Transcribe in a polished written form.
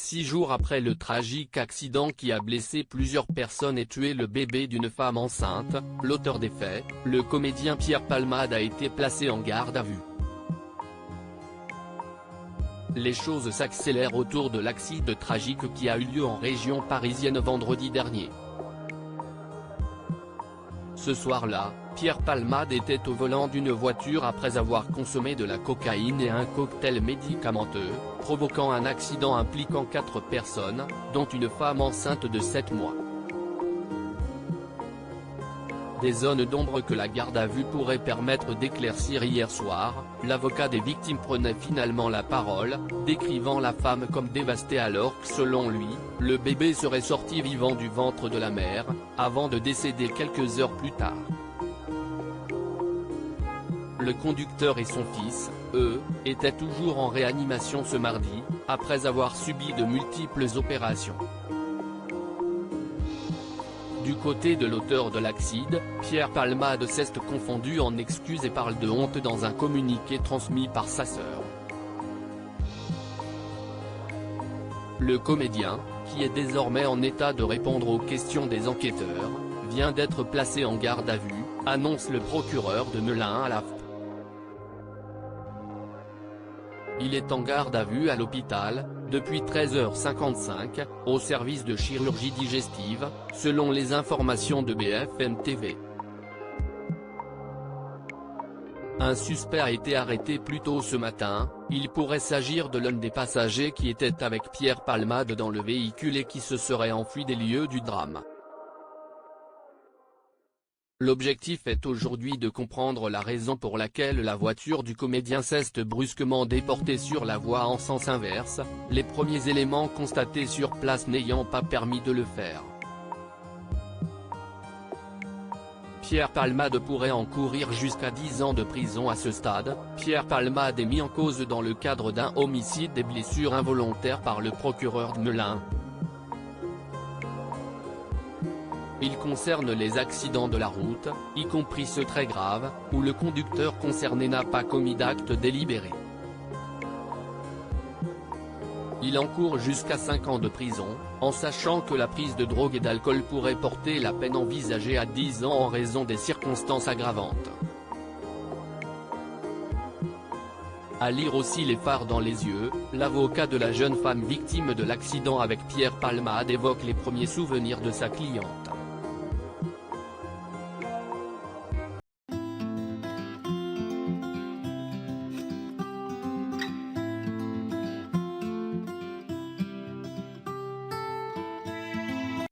6 jours après le tragique accident qui a blessé plusieurs personnes et tué le bébé d'une femme enceinte, l'auteur des faits, le comédien Pierre Palmade a été placé en garde à vue. Les choses s'accélèrent autour de l'accident tragique qui a eu lieu en région parisienne vendredi dernier. Ce soir-là, Pierre Palmade était au volant d'une voiture après avoir consommé de la cocaïne et un cocktail médicamenteux, provoquant un accident impliquant 4 personnes, dont une femme enceinte de 7 mois. Des zones d'ombre que la garde à vue pourrait permettre d'éclaircir. Hier soir, l'avocat des victimes prenait finalement la parole, décrivant la femme comme dévastée alors que selon lui, le bébé serait sorti vivant du ventre de la mère, avant de décéder quelques heures plus tard. Le conducteur et son fils, eux, étaient toujours en réanimation ce mardi, après avoir subi de multiples opérations. Du côté de l'auteur de l'accident, Pierre Palmade s'est confondu en excuses et parle de honte dans un communiqué transmis par sa sœur. Le comédien, qui est désormais en état de répondre aux questions des enquêteurs, vient d'être placé en garde à vue, annonce le procureur de Melun à l'AFP. Il est en garde à vue à l'hôpital, depuis 13h55, au service de chirurgie digestive, selon les informations de BFM TV. Un suspect a été arrêté plus tôt ce matin, il pourrait s'agir de l'un des passagers qui était avec Pierre Palmade dans le véhicule et qui se serait enfui des lieux du drame. L'objectif est aujourd'hui de comprendre la raison pour laquelle la voiture du comédien s'est brusquement déportée sur la voie en sens inverse, les premiers éléments constatés sur place n'ayant pas permis de le faire. Pierre Palmade pourrait encourir jusqu'à 10 ans de prison à ce stade. Pierre Palmade est mis en cause dans le cadre d'un homicide et blessures involontaires par le procureur de Melun. Il concerne les accidents de la route, y compris ceux très graves, où le conducteur concerné n'a pas commis d'acte délibéré. Il encourt jusqu'à 5 ans de prison, en sachant que la prise de drogue et d'alcool pourrait porter la peine envisagée à 10 ans en raison des circonstances aggravantes. À lire aussi les phares dans les yeux, l'avocat de la jeune femme victime de l'accident avec Pierre Palmade évoque les premiers souvenirs de sa cliente.